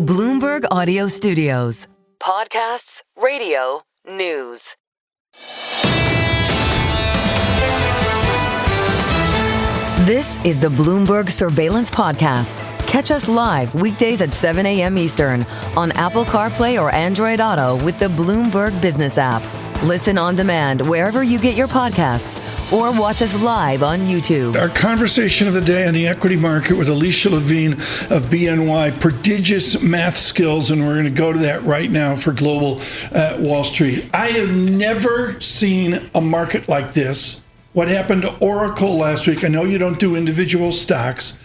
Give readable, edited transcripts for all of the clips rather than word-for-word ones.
Bloomberg Audio Studios. Podcasts, radio, news. This is the Bloomberg Surveillance Podcast. Catch us live weekdays at 7 a.m. Eastern on Apple CarPlay or Android Auto with the Bloomberg Business app. Listen on demand wherever you get your podcasts or watch us live on YouTube. Our conversation of the day on the equity market with Alicia Levine of BNY. Prodigious math skills, and we're going to go to that right now for Global Wall Street. I have never seen a market like this. What happened to Oracle last week? I know you don't do individual stocks.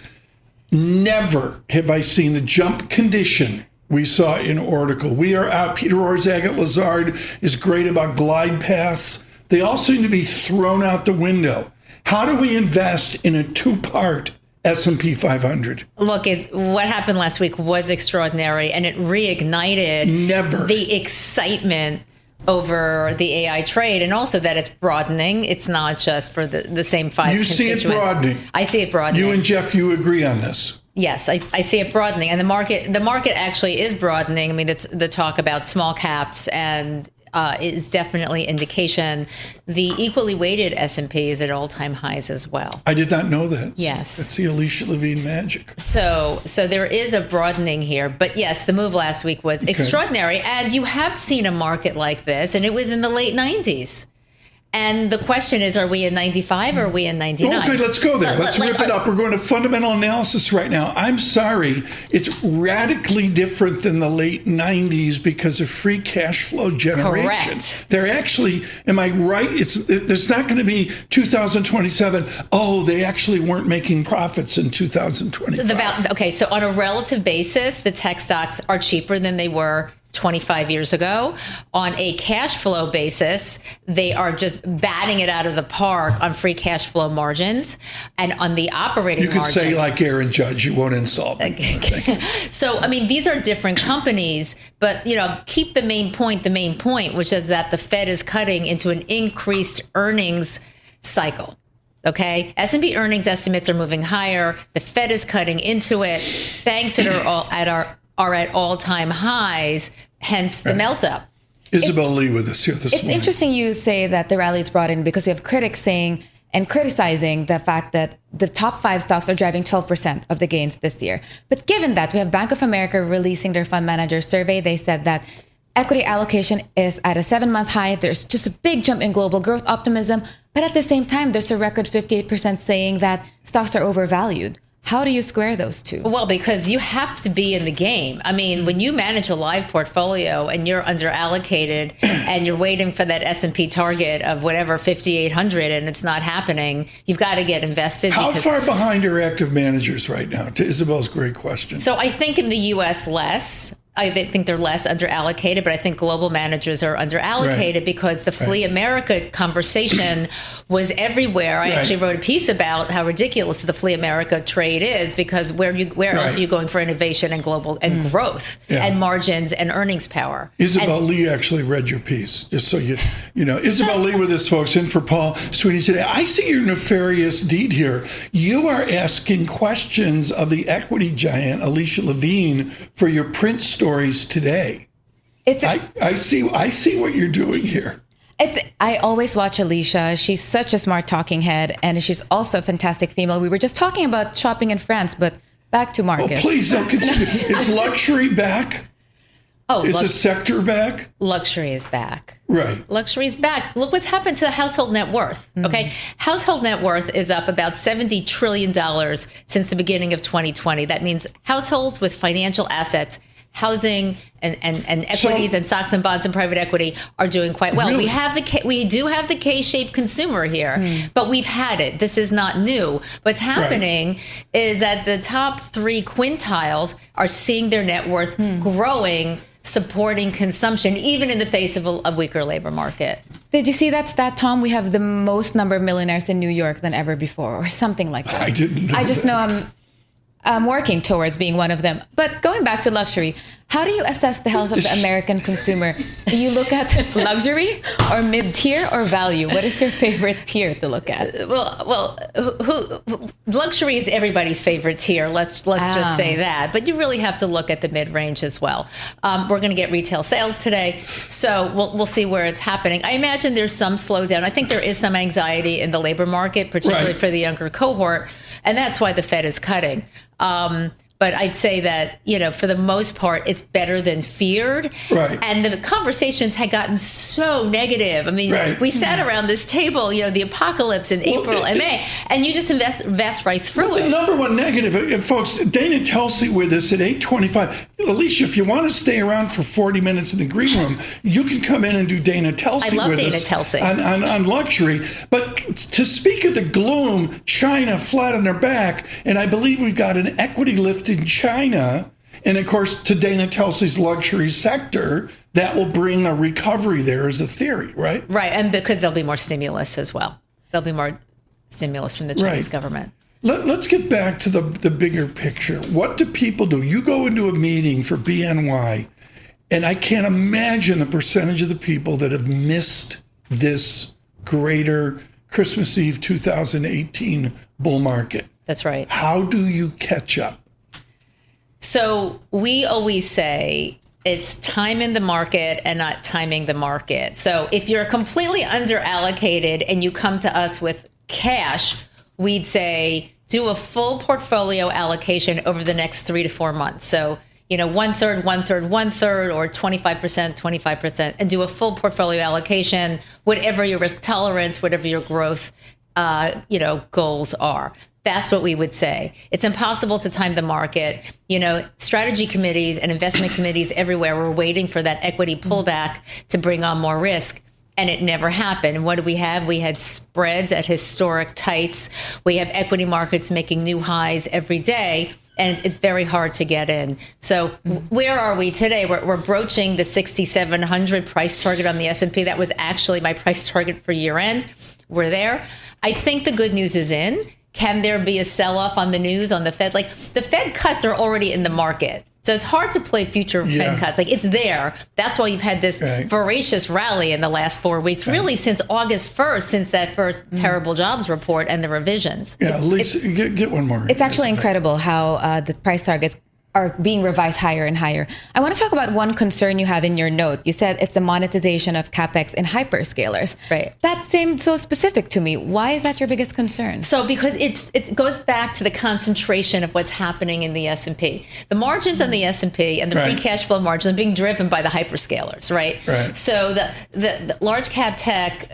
Never have I seen the jump condition we saw in Oracle. We are out. Peter Orszag at Lazard is great about glide paths. They all seem to be thrown out the window. How do we invest in a two-part S&P 500? Look, what happened last week was extraordinary, and it reignited the excitement over the AI trade, and also that it's broadening. It's not just for the same five constituents. You see it broadening. I see it broadening. You and Jeff, you agree on this? Yes, I see it broadening, and the market actually is broadening. I mean, the talk about small caps and is definitely indication. The equally weighted S&P is at all-time highs as well. I did not know that. Yes, that's the Alicia Levine magic. So there is a broadening here, but yes, the move last week was extraordinary, and you have seen a market like this, and it was in the late 90s. And the question is, are we in 95 or are we in 99? Okay, let's go there. Let's rip it up. We're going to fundamental analysis right now. I'm sorry. It's radically different than the late 90s because of free cash flow generation. Correct. They're actually, am I right? There's not going to be 2027. Oh, they actually weren't making profits in 2025. Okay, so on a relative basis, the tech stocks are cheaper than they were 25 years ago. On a cash flow basis, they are just batting it out of the park on free cash flow margins, and on the operating margins. You could say like Aaron Judge, you won't insult me. So, I mean, these are different companies, but, keep the main point, which is that the Fed is cutting into an increased earnings cycle. Okay, S&P earnings estimates are moving higher. The Fed is cutting into it. Banks are at all-time highs, hence the melt-up. Isabel Lee with us here this morning. It's interesting you say that the rally is brought in because we have critics saying and criticizing the fact that the top 5 stocks are driving 12% of the gains this year. But given that, we have Bank of America releasing their fund manager survey. They said that equity allocation is at a 7-month high. There's just a big jump in global growth optimism. But at the same time, there's a record 58% saying that stocks are overvalued. How do you square those two? Well, because you have to be in the game. I mean, when you manage a live portfolio and you're under allocated and you're waiting for that S&P target of whatever 5,800 and it's not happening, you've got to get invested. How far behind are active managers right now? To Isabel's great question. So I think in the U.S. less. I think they're less under-allocated, but I think global managers are under-allocated because the Flee America conversation was everywhere. I actually wrote a piece about how ridiculous the Flee America trade is because where else are you going for innovation and global and growth and margins and earnings power? Isabel Lee actually read your piece, just so you know. Isabel Lee with us, folks, in for Paul Sweeney today. I see your nefarious deed here. You are asking questions of the equity giant, Alicia Levine, for your print stories today. I see what you're doing here. I always watch Alicia. She's such a smart talking head, and she's also a fantastic female. We were just talking about shopping in France, but back to markets. Oh, please don't continue. Is luxury back? Is the sector back? Luxury is back. Right. Luxury is back. Look what's happened to the household net worth. Okay. Household net worth is up about $70 trillion since the beginning of 2020. That means households with financial assets, housing and equities and stocks and bonds and private equity are doing quite well. Really? We do have the K-shaped consumer here, but we've had it. This is not new. What's happening is that the top 3 quintiles are seeing their net worth growing, supporting consumption, even in the face of a weaker labor market. Did you see that stat, Tom? We have the most number of millionaires in New York than ever before, or something like that. I didn't know I just know I'm working towards being one of them. But going back to luxury, How do you assess the health of the American consumer? Do you look at luxury or mid-tier or value? What is your favorite tier to look at? Luxury is everybody's favorite tier. Let's just say that. But you really have to look at the mid-range as well. We're going to get retail sales today, so we'll see where it's happening. I imagine there's some slowdown. I think there is some anxiety in the labor market, particularly for the younger cohort, and that's why the Fed is cutting. But I'd say that, for the most part, it's better than feared. Right. And the conversations had gotten so negative. I mean, we sat around this table, the apocalypse in April and May, and you just invest right through it. The number one negative, folks, Dana Telsey with us at 8:25. Alicia, if you want to stay around for 40 minutes in the green room, you can come in and do Dana Telsey with us. I love Dana Telsey. On luxury. But to speak of the gloom, China flat on their back, and I believe we've got an equity lift in China, and of course to Dana Telsey's luxury sector, that will bring a recovery there as a theory, right? Right, and because there'll be more stimulus as well. There'll be more stimulus from the Chinese government. Let's get back to the bigger picture. What do people do? You go into a meeting for BNY, and I can't imagine the percentage of the people that have missed this greater Christmas Eve 2018 bull market. That's right. How do you catch up? So we always say it's time in the market and not timing the market. So if you're completely under allocated and you come to us with cash, we'd say do a full portfolio allocation over the next 3 to 4 months. So, 1/3, 1/3, 1/3, or 25%, 25%, and do a full portfolio allocation, whatever your risk tolerance, whatever your growth, goals are. That's what we would say. It's impossible to time the market. Strategy committees and investment committees everywhere were waiting for that equity pullback to bring on more risk. And it never happened. And what do we have? We had spreads at historic tights. We have equity markets making new highs every day. And it's very hard to get in. So where are we today? We're broaching the 6,700 price target on the S&P. That was actually my price target for year end. We're there. I think the good news is in. Can there be a sell-off on the news on the Fed? Like, the Fed cuts are already in the market. So it's hard to play future Fed cuts. Like, it's there. That's why you've had this voracious rally in the last 4 weeks, really since August 1st, since that first terrible jobs report and the revisions. Yeah, Lisa, get one more. It's actually incredible how the price targets are being revised higher and higher. I want to talk about one concern you have in your note. You said it's the monetization of CapEx in hyperscalers. Right. That seemed so specific to me. Why is that your biggest concern? So because it goes back to the concentration of what's happening in the S&P. The margins on the S&P and the free cash flow margins are being driven by the hyperscalers, right? So the large cap tech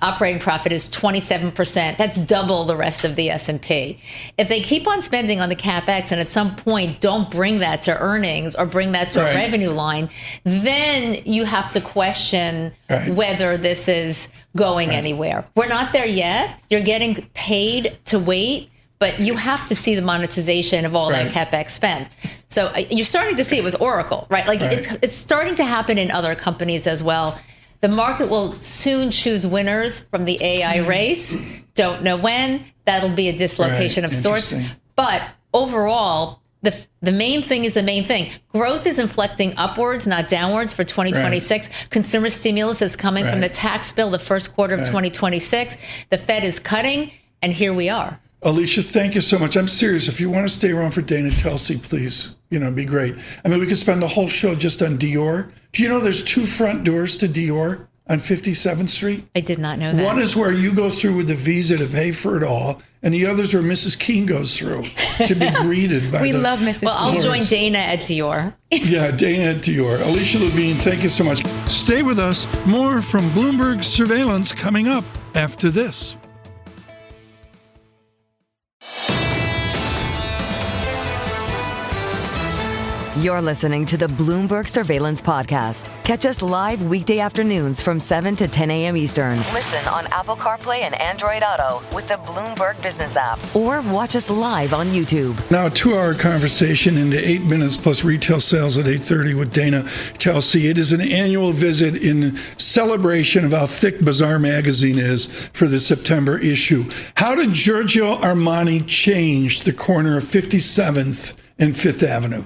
operating profit is 27%. That's double the rest of the S&P. If they keep on spending on the CapEx and at some point don't bring that to earnings or bring that to a revenue line, then you have to question whether this is going anywhere. We're not there yet. You're getting paid to wait, but you have to see the monetization of all that CapEx spend. So you're starting to see it with Oracle, right? Like it's starting to happen in other companies as well. The market will soon choose winners from the AI race. Don't know when. That'll be a dislocation of sorts. But overall, the main thing is the main thing. Growth is inflecting upwards, not downwards for 2026. Consumer stimulus is coming from the tax bill the first quarter of 2026. The Fed is cutting, and here we are. Alicia, thank you so much. I'm serious. If you want to stay around for Dana Telsey, please, it'd be great. I mean, we could spend the whole show just on Dior. Do you know there's 2 front doors to Dior on 57th Street? I did not know that. One is where you go through with the visa to pay for it all, and the other is where Mrs. Keene goes through to be greeted by We love Mrs. Keene. Well, I'll join Dana at Dior. Yeah, Dana at Dior. Alicia Levine, thank you so much. Stay with us. More from Bloomberg Surveillance coming up after this. You're listening to the Bloomberg Surveillance Podcast. Catch us live weekday afternoons from 7 to 10 a.m. Eastern. Listen on Apple CarPlay and Android Auto with the Bloomberg Business app. Or watch us live on YouTube. Now, a 2-hour conversation into 8 minutes plus retail sales at 8:30 with Dana Telsey. It is an annual visit in celebration of how thick Bazaar magazine is for the September issue. How did Giorgio Armani change the corner of 57th and 5th Avenue?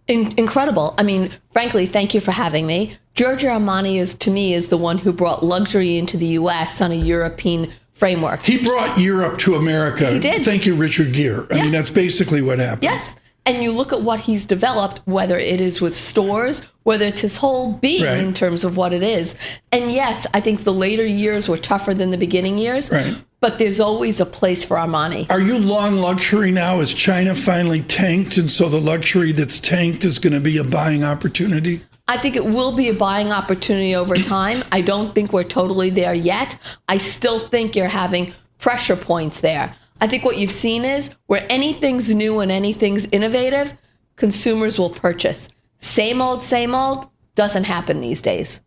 Incredible. I mean, frankly, thank you for having me. Giorgio Armani to me, is the one who brought luxury into the U.S. on a European framework. He brought Europe to America. He did. Thank you, Richard Gere. I mean, that's basically what happened. Yes. And you look at what he's developed, whether it is with stores, whether it's his whole being in terms of what it is. And yes, I think the later years were tougher than the beginning years. Right. But there's always a place for Armani. Are you long luxury now? Is China finally tanked, and so the luxury that's tanked is going to be a buying opportunity? I think it will be a buying opportunity over time. I don't think we're totally there yet. I still think you're having pressure points there. I think what you've seen is where anything's new and anything's innovative, consumers will purchase. Same old doesn't happen these days.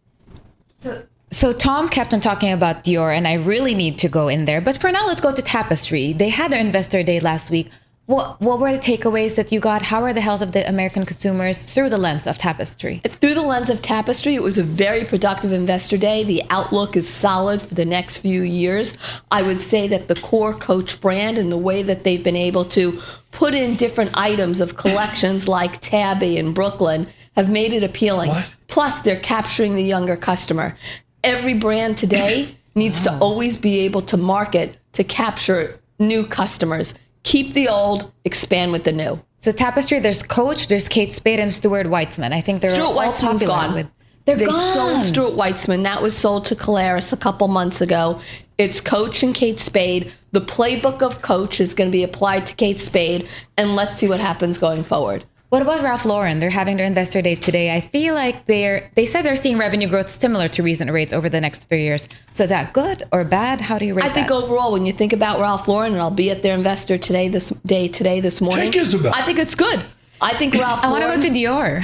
So Tom kept on talking about Dior, and I really need to go in there. But for now, let's go to Tapestry. They had their investor day last week. What were the takeaways that you got? How are the health of the American consumers through the lens of Tapestry? Through the lens of Tapestry, it was a very productive investor day. The outlook is solid for the next few years. I would say that the core Coach brand and the way that they've been able to put in different items of collections like Tabby and Brooklyn have made it appealing. What? Plus, they're capturing the younger customer. Every brand today needs to always be able to market to capture new customers. Keep the old, expand with the new. So Tapestry, there's Coach, there's Kate Spade, and Stuart Weitzman. I think they're Stuart all Weitzman's popular gone. They gone. Sold Stuart Weitzman. That was sold to Caleres a couple months ago. It's Coach and Kate Spade. The playbook of Coach is going to be applied to Kate Spade, and let's see what happens going forward. What about Ralph Lauren? They're having their investor day today. I feel like they said they're seeing revenue growth similar to recent rates over the next 3 years. So is that good or bad? How do you rate that? I think overall, when you think about Ralph Lauren, and I'll be at their investor this morning. Take Isabel. I think it's good. I think Ralph Lauren. I want to go to Dior.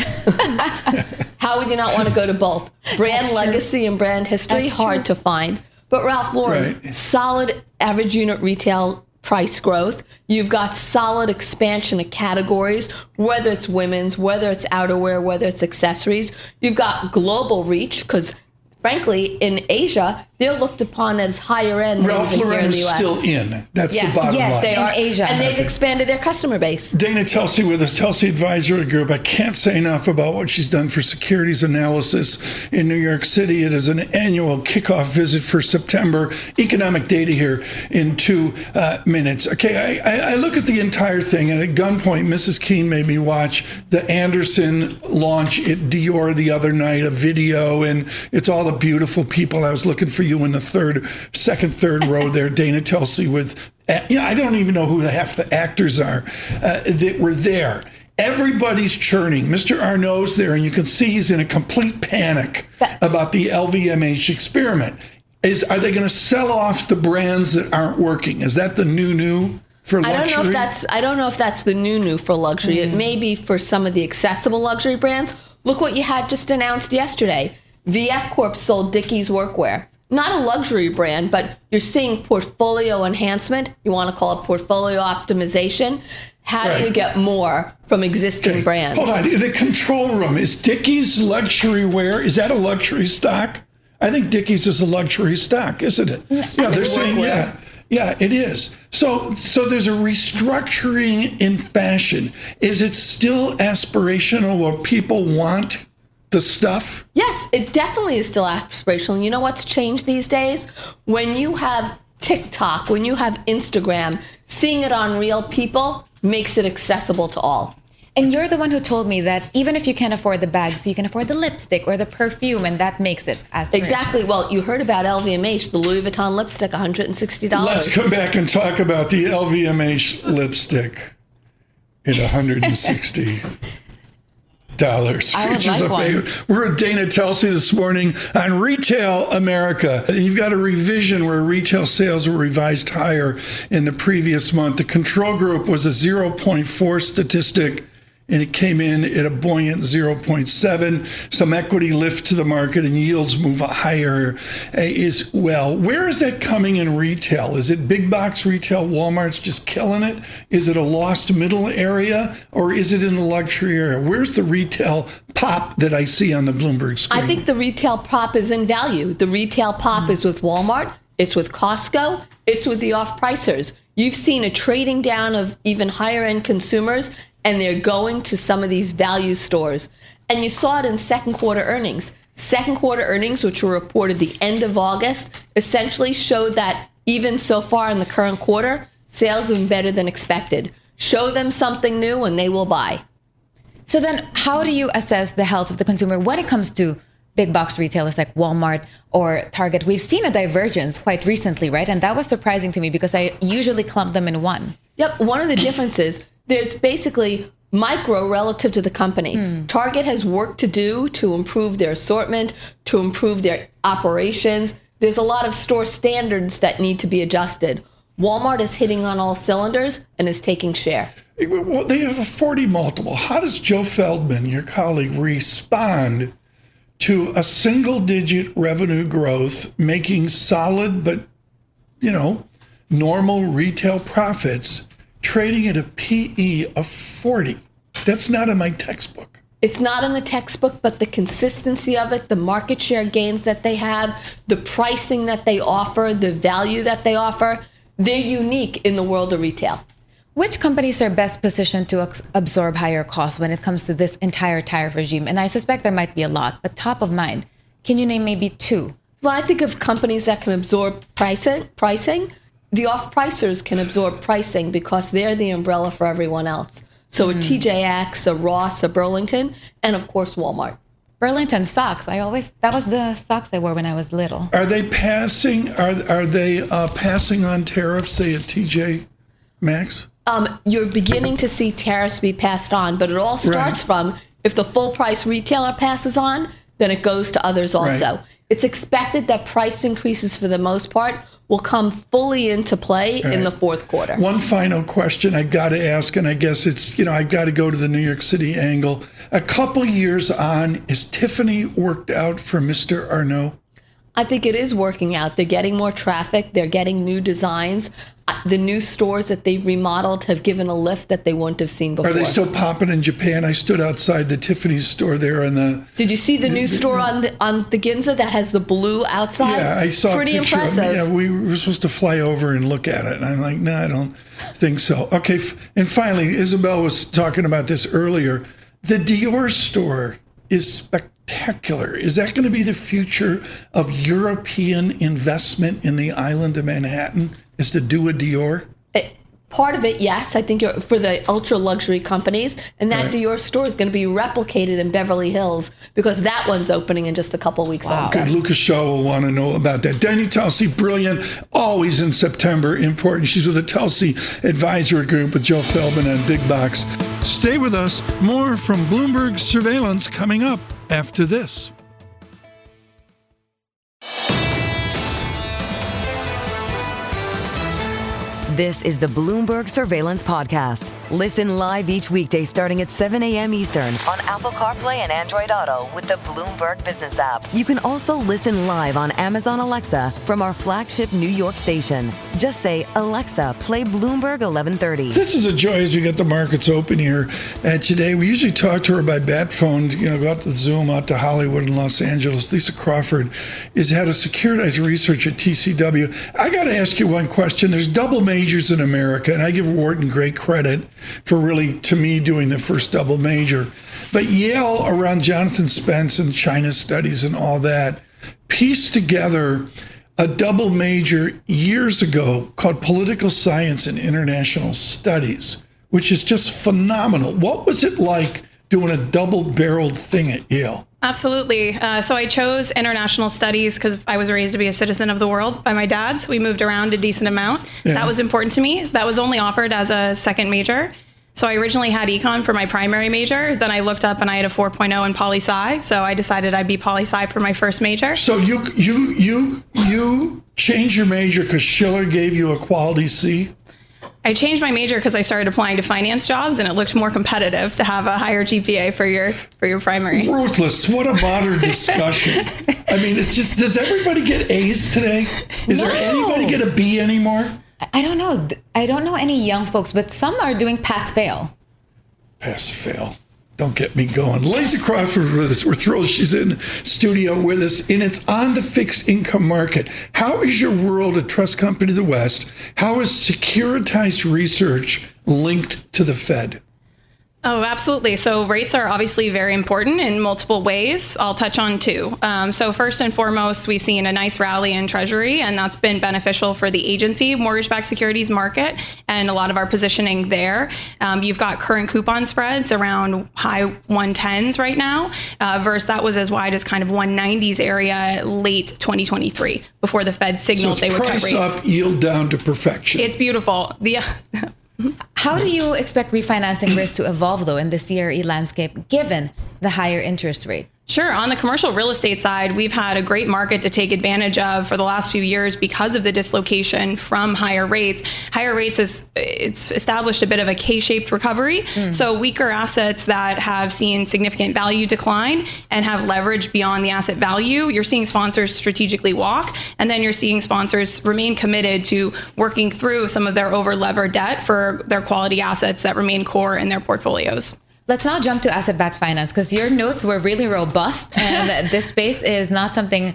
How would you not want to go to both? Brand legacy and brand history, hard to find. But Ralph Lauren, solid average unit retail price growth. You've got solid expansion of categories, whether it's women's, whether it's outerwear, whether it's accessories. You've got global reach because, frankly, in Asia, they're looked upon as higher end. Ralph Lauren here in the is US. still in. That's the bottom line. Yes, they are. In Asia. And they've expanded their customer base. Dana Telsey with us, Telsey Advisory Group. I can't say enough about what she's done for securities analysis in New York City. It is an annual kickoff visit for September. Economic data here in 2 minutes. Okay, I look at the entire thing, and at gunpoint, Mrs. Keene made me watch the Anderson launch at Dior the other night, a video, and it's all the beautiful people. I was looking for you in the second, third row there, Dana Telsey with, I don't even know who half the actors are that were there. Everybody's churning. Mr. Arnault's there, and you can see he's in a complete panic about the LVMH experiment. Are they going to sell off the brands that aren't working? Is that the new for luxury? I don't know if that's the new for luxury. It may be for some of the accessible luxury brands. Look what you had just announced yesterday. VF Corp sold Dickies Workwear. Not a luxury brand, but you're seeing portfolio enhancement. You want to call it portfolio optimization. How do you get more from existing brands? Hold on. The control room. Is Dickies luxury wear? Is that a luxury stock? I think Dickies is a luxury stock, isn't it? Yeah, they're saying, yeah, it is. So there's a restructuring in fashion. Is it still aspirational where people want the stuff? Yes, it definitely is still aspirational. You know what's changed these days? When you have TikTok, when you have Instagram, seeing it on real people makes it accessible to all. And you're the one who told me that even if you can't afford the bags, you can afford the lipstick or the perfume, and that makes it aspirational. Exactly. Well, you heard about LVMH, the Louis Vuitton lipstick, $160. Let's come back and talk about the LVMH lipstick at $160. Features like one. We're at Dana Telsey this morning on Retail America. You've got a revision where retail sales were revised higher in the previous month. The control group was a 0.4 statistic, and it came in at a buoyant 0.7. Some equity lift to the market and yields move higher as well. Where is that coming in retail? Is it big box retail? Walmart's just killing it? Is it a lost middle area, or is it in the luxury area? Where's the retail pop that I see on the Bloomberg screen? I think the retail pop is in value. The retail pop is with Walmart. It's with Costco. It's with the off-pricers. You've seen a trading down of even higher end consumers. and they're going to some of these value stores. And you saw it in second quarter earnings. Second quarter earnings, which were reported the end of August, essentially showed that even so far in the current quarter, sales have been better than expected. Show them something new and they will buy. So then how do you assess the health of the consumer when it comes to big box retailers like Walmart or Target? We've seen a divergence quite recently, right? And that was surprising to me because I usually clump them in one. Yep. One of the differences, there's basically micro relative to the company. Target has work to do to improve their assortment, to improve their operations. There's a lot of store standards that need to be adjusted. Walmart is hitting on all cylinders and is taking share. Well, they have a 40 multiple. How does Joe Feldman, your colleague, respond to a single-digit revenue growth, making solid but, normal retail profits, trading at a PE of 40? That's not in my textbook. It's not in the textbook, but the consistency of it, the market share gains that they have, the pricing that they offer, the value that they offer, they're unique in the world of retail. Which companies are best positioned to absorb higher costs when it comes to this entire tariff regime? And I suspect there might be a lot, but top of mind, can you name maybe two? Well, I think of companies that can absorb pricing. The off-pricers can absorb pricing because they're the umbrella for everyone else. So a TJX, a Ross, a Burlington, and of course Walmart. Burlington socks. That was the socks I wore when I was little. Are they passing? Are they passing on tariffs? Say at TJ Maxx. You're beginning to see tariffs be passed on, but it all starts from if the full price retailer passes on, then it goes to others also. Right. It's expected that price increases for the most part will come fully into play in the fourth quarter. One final question I got to ask, and I guess it's, I've got to go to the New York City angle. A couple years on, is Tiffany worked out for Mr. Arnault? I think it is working out. They're getting more traffic. They're getting new designs. The new stores that they've remodeled have given a lift that they wouldn't have seen before. Are they still popping in Japan? I stood outside the Tiffany's store there in the... Did you see the new store on the Ginza that has the blue outside? Yeah, I saw pretty a picture. Impressive. Yeah, we were supposed to fly over and look at it. And I'm like, no, I don't think so. Okay, and finally, Isabel was talking about this earlier. The Dior store is spectacular. Is that going to be the future of European investment in the island of Manhattan, is to do a Dior? Part of it, yes. I think for the ultra luxury companies, and that Dior store is going to be replicated in Beverly Hills because that one's opening in just a couple of weeks. Wow. Okay, Lucas Shaw will want to know about that. Danny Telsey, brilliant, always in September, important. She's with the Telsey Advisory Group with Joe Feldman on Big Box. Stay with us. More from Bloomberg Surveillance coming up after this. This is the Bloomberg Surveillance Podcast. Listen live each weekday starting at 7 a.m. Eastern on Apple CarPlay and Android Auto with the Bloomberg Business app. You can also listen live on Amazon Alexa from our flagship New York station. Just say, Alexa, play Bloomberg 1130. This is a joy as we get the markets open here today. We usually talk to her by bat phone, go out to Zoom, out to Hollywood and Los Angeles. Lisa Crawford is head of securitized research at TCW. I got to ask you one question. There's double majors in America, and I give Wharton great credit for really, to me, doing the first double major. But Yale, around Jonathan Spence and China studies and all that, pieced together a double major years ago called Political Science and International Studies, which is just phenomenal. What was it like doing a double-barreled thing at Yale? Absolutely. So I chose international studies because I was raised to be a citizen of the world by my dad. So we moved around a decent amount. Yeah. That was important to me. That was only offered as a second major. So I originally had econ for my primary major. Then I looked up and I had a 4.0 in poli-sci. So I decided I'd be poli-sci for my first major. So you changed your major because Schiller gave you a quality C? I changed my major because I started applying to finance jobs, and it looked more competitive to have a higher GPA for your primary. Ruthless. What a modern discussion. I mean, it's just, does everybody get A's today? Is there anybody get a B anymore? I don't know. I don't know any young folks, but some are doing pass-fail. Pass-fail. Don't get me going. Lisa Crawford with us. We're thrilled she's in studio with us, and it's on the fixed income market. How is your world at Trust Company of the West? How is securitized research linked to the Fed? Oh, absolutely. So rates are obviously very important in multiple ways. I'll touch on two. So first and foremost, we've seen a nice rally in Treasury, and that's been beneficial for the agency mortgage-backed securities market and a lot of our positioning there. You've got current coupon spreads around high 110s right now, versus that was as wide as kind of 190s area late 2023 before the Fed signaled they would cut rates. Price up, yield down to perfection. It's beautiful. How do you expect refinancing risk to evolve, though, in the CRE landscape, given the higher interest rate? Sure. On the commercial real estate side, we've had a great market to take advantage of for the last few years because of the dislocation from higher rates. Higher rates it's established a bit of a K-shaped recovery. So weaker assets that have seen significant value decline and have leverage beyond the asset value, you're seeing sponsors strategically walk, and then you're seeing sponsors remain committed to working through some of their over-levered debt for their quality assets that remain core in their portfolios. Let's now jump to asset-backed finance, because your notes were really robust, and this space is not something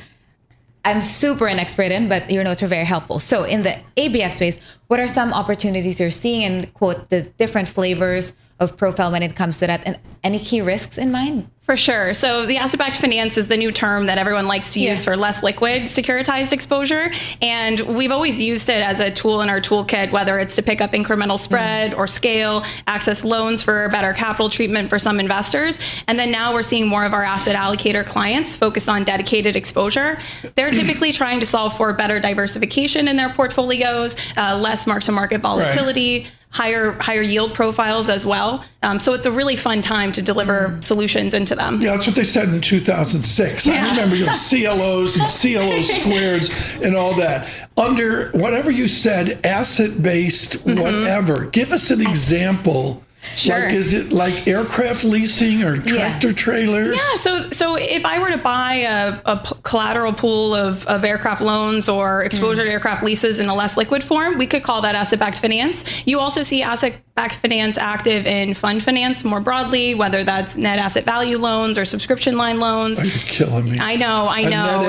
I'm super an expert in, but your notes are very helpful. So in the ABF space, what are some opportunities you're seeing, and quote, the different flavors of profile when it comes to that, and any key risks in mind? For sure. So the asset-backed finance is the new term that everyone likes to use for less liquid securitized exposure. And we've always used it as a tool in our toolkit, whether it's to pick up incremental spread or scale, access loans for better capital treatment for some investors. And then now we're seeing more of our asset allocator clients focus on dedicated exposure. They're typically trying to solve for better diversification in their portfolios, less mark-to-market volatility, higher yield profiles as well. So it's a really fun time to deliver solutions into them. Yeah, that's what they said in 2006. I remember CLOs and CLO squareds and all that. Under whatever you said, asset-based, whatever. Give us an example. Sure. Like, is it like aircraft leasing or tractor trailers? Yeah. So if I were to buy a collateral pool of aircraft loans or exposure to aircraft leases in a less liquid form, we could call that asset-backed finance. You also see asset-backed finance active in fund finance more broadly, whether that's net asset value loans or subscription line loans. Are you killing me? I know.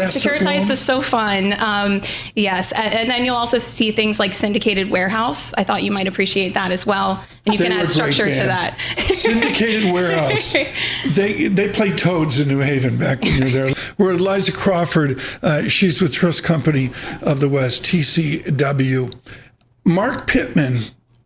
Securitized is so fun. Yes. And then you'll also see things like syndicated warehouse. I thought you might appreciate that as well. And you can add structure to that. Syndicated warehouse. They played Toads in New Haven back when you were there. We're with Liza Crawford. She's with Trust Company of the West, TCW. Mark Pittman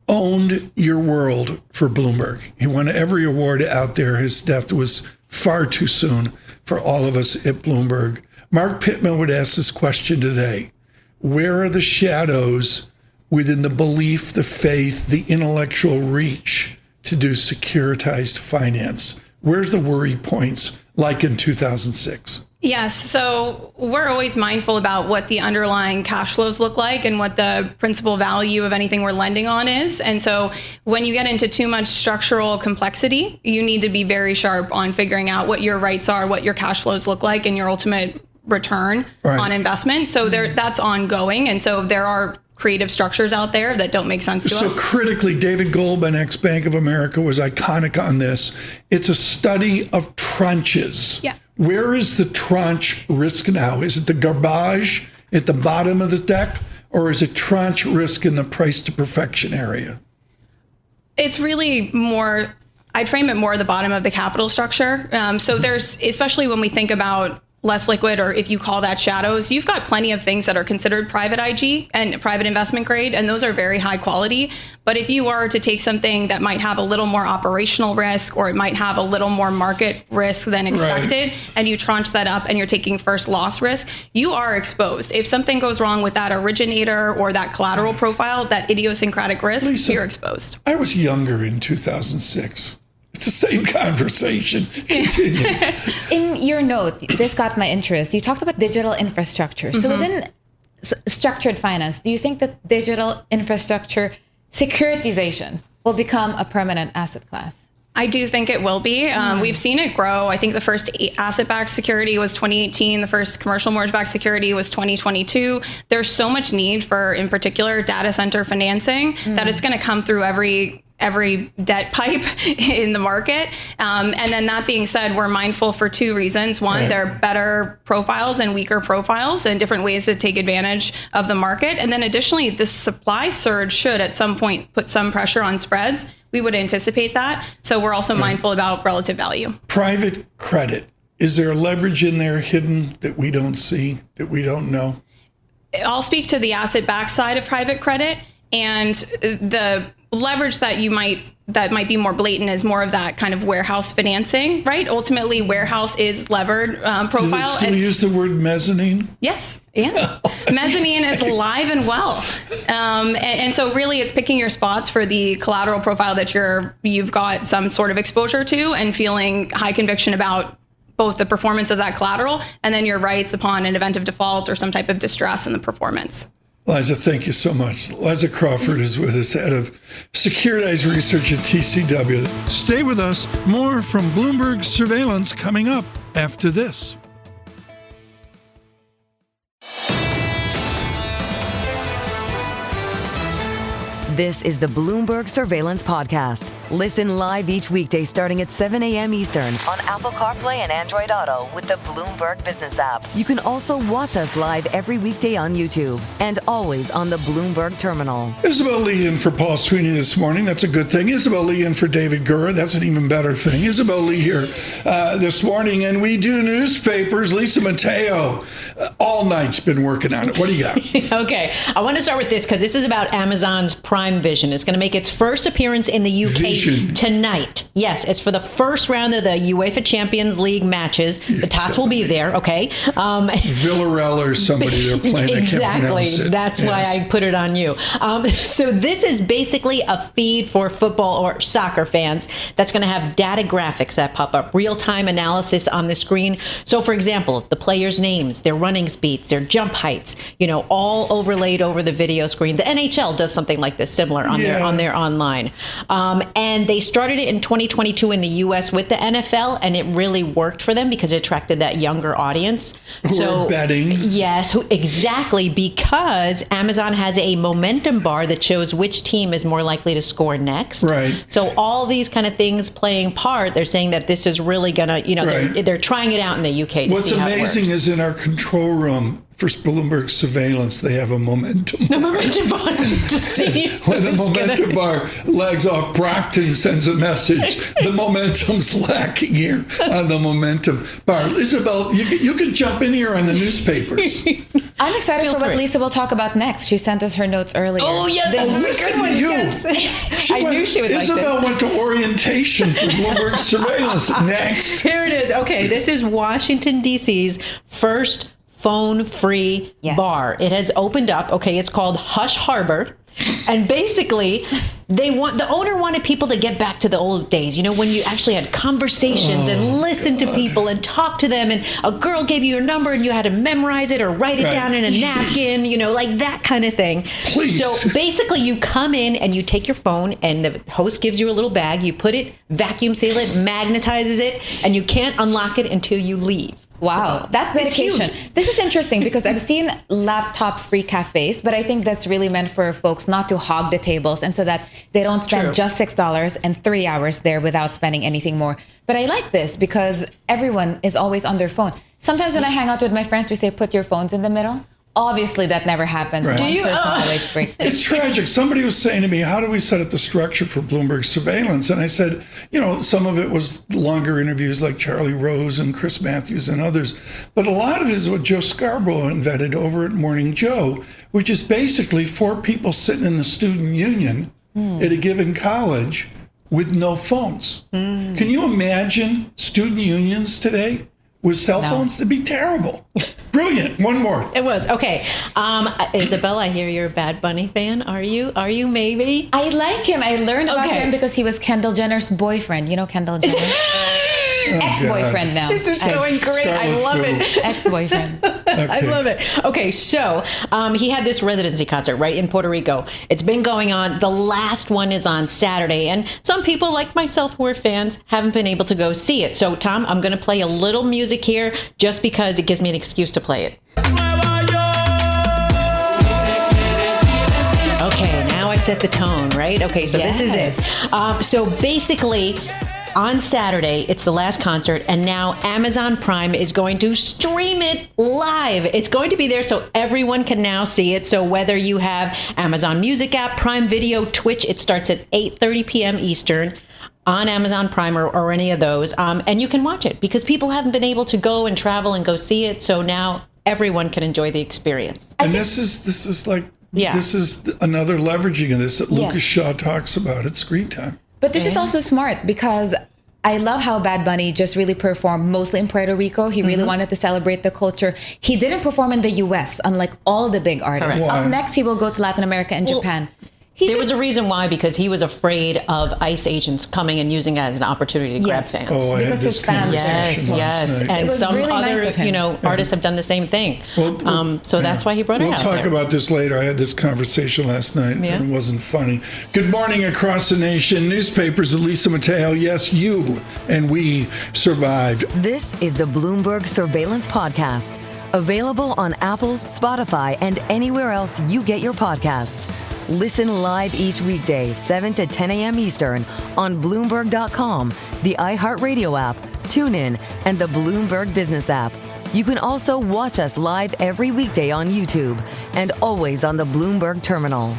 owned your world for Bloomberg. He won every award out there. His death was far too soon for all of us at Bloomberg. Mark Pittman would ask this question today: where are the shadows within the belief, the faith, the intellectual reach to do securitized finance? Where's the worry points, like in 2006? Yes. So we're always mindful about what the underlying cash flows look like and what the principal value of anything we're lending on is. And so when you get into too much structural complexity, you need to be very sharp on figuring out what your rights are, what your cash flows look like, and your ultimate return on investment. So that's ongoing. And so there are creative structures out there that don't make sense to us. So critically, David Goldman, ex-Bank of America, was iconic on this. It's a study of tranches. Yeah. Where is the tranche risk now? Is it the garbage at the bottom of the deck, or is it tranche risk in the price to perfection area? It's really more, I'd frame it more the bottom of the capital structure. So there's, especially when we think about less liquid, or if you call that shadows, you've got plenty of things that are considered private IG and private investment grade, and those are very high quality. But if you are to take something that might have a little more operational risk, or it might have a little more market risk than expected, and you tranche that up and you're taking first loss risk, you are exposed. If something goes wrong with that originator or that collateral profile, that idiosyncratic risk, Lisa, you're exposed. I was younger in 2006. It's the same conversation. Continue. In your note, this got my interest. You talked about digital infrastructure. So within structured finance, do you think that digital infrastructure securitization will become a permanent asset class? I do think it will be. We've seen it grow. I think the first asset-backed security was 2018. The first commercial mortgage-backed security was 2022. There's so much need for, in particular, data center financing that it's going to come through every debt pipe in the market. And then that being said, we're mindful for two reasons. One, there are better profiles and weaker profiles and different ways to take advantage of the market. And then additionally, the supply surge should at some point put some pressure on spreads. we would anticipate that. So we're also mindful about relative value. Private credit. Is there a leverage in there hidden that we don't see, that we don't know? I'll speak to the asset-backed side of private credit, and the leverage that might be more blatant is more of that kind of warehouse financing, right? Ultimately, warehouse is levered profile. Do we use the word mezzanine? Yes, yeah. Mezzanine is alive and well, and so really, it's picking your spots for the collateral profile that you've got some sort of exposure to, and feeling high conviction about both the performance of that collateral and then your rights upon an event of default or some type of distress in the performance. Liza, thank you so much. Liza Crawford is with us, head of securitized research at TCW. Stay with us. More from Bloomberg Surveillance coming up after this. This is the Bloomberg Surveillance Podcast. Listen live each weekday starting at 7 a.m. Eastern on Apple CarPlay and Android Auto with the Bloomberg Business app. You can also watch us live every weekday on YouTube and always on the Bloomberg Terminal. Isabel Lee in for Paul Sweeney this morning. That's a good thing. Isabel Lee in for David Gura. That's an even better thing. Isabel Lee here this morning, and we do newspapers. Lisa Mateo, all night's been working on it. What do you got? Okay. I want to start with this because this is about Amazon's Prime Vision. It's going to make its first appearance in the UK tonight. Yes, it's for the first round of the UEFA Champions League matches. The Tots will be there, okay? Villarreal or somebody they're playing. Exactly. That's why I put it on you. So this is basically a feed for football or soccer fans that's going to have data graphics that pop up, real-time analysis on the screen. So, for example, the players' names, their running speeds, their jump heights, all overlaid over the video screen. The NHL does something like this, similar on their online. And they started it in 2022 in the U.S. with the NFL, and it really worked for them because it attracted that younger audience. Who are betting. Yes, exactly, because Amazon has a momentum bar that shows which team is more likely to score next. Right. So all these kind of things playing part, they're saying that this is really going to, they're trying it out in the UK to What's see how it amazing works. is in our control room, for Bloomberg Surveillance, they have a momentum bar. The momentum bar to see when the momentum bar lags off, Brockton sends a message. The momentum's lacking here on the momentum bar. Isabel, you can jump in here on the newspapers. I'm excited for what Lisa will talk about next. She sent us her notes earlier. Oh, yes. Listen to you. Yes. I knew she would like this. Isabel went to orientation for Bloomberg Surveillance. Next. Here it is. Okay, this is Washington, D.C.'s first phone-free bar. It has opened up. Okay, it's called Hush Harbor. And basically, the owner wanted people to get back to the old days, when you actually had conversations and listened to people and talk to them, and a girl gave you your number and you had to memorize it or write it down in a napkin, like that kind of thing. Please. So basically, you come in and you take your phone, and the host gives you a little bag. You put it, vacuum seal it, magnetizes it, and you can't unlock it until you leave. Wow, that's dedication. This is interesting because I've seen laptop-free cafes, but I think that's really meant for folks not to hog the tables and so that they don't spend just $6 and 3 hours there without spending anything more. But I like this because everyone is always on their phone. Sometimes when I hang out with my friends, we say, put your phones in the middle. Obviously, that never happens. Right. One person always breaks it. It's tragic. Somebody was saying to me, how do we set up the structure for Bloomberg Surveillance? And I said, some of it was longer interviews like Charlie Rose and Chris Matthews and others. But a lot of it is what Joe Scarborough invented over at Morning Joe, which is basically 4 people sitting in the student union at a given college with no phones. Can you imagine student unions today? With cell phones, it'd be terrible. Brilliant. One more. It was. Okay. Isabel, I hear you're a Bad Bunny fan. Are you? Are you maybe? I like him. I learned about him because he was Kendall Jenner's boyfriend. You know Kendall Jenner? Ex-boyfriend now. This is going great. I love it. Ex-boyfriend. I love it. Okay, so he had this residency concert right in Puerto Rico. It's been going on. The last one is on Saturday, and some people like myself who are fans haven't been able to go see it. So, Tom, I'm going to play a little music here just because it gives me an excuse to play it. Okay, now I set the tone, right? Okay, so this is it. So basically, on Saturday, it's the last concert, and now Amazon Prime is going to stream it live. It's going to be there so everyone can now see it. So whether you have Amazon Music app, Prime Video, Twitch, it starts at 8:30 p.m. Eastern on Amazon Prime or any of those. And you can watch it because people haven't been able to go and travel and go see it. So now everyone can enjoy the experience. And this is another leveraging of this that Lucas Shaw talks about at Screen Time. But this is also smart because I love how Bad Bunny just really performed mostly in Puerto Rico. He really wanted to celebrate the culture. He didn't perform in the US, unlike all the big artists. Up next, he will go to Latin America and Japan. There was a reason why, because he was afraid of ICE agents coming and using it as an opportunity to grab fans. Oh, I had this conversation last night. And some really other, nice artists have done the same thing. So that's why he brought it out. We'll talk about this later. I had this conversation last night, and it wasn't funny. Good morning across the nation. Newspapers, Elisa Mateo. Yes, you and we survived. This is the Bloomberg Surveillance Podcast, available on Apple, Spotify, and anywhere else you get your podcasts. Listen live each weekday, 7 to 10 a.m. Eastern on Bloomberg.com, the iHeartRadio app, TuneIn, and the Bloomberg Business app. You can also watch us live every weekday on YouTube and always on the Bloomberg Terminal.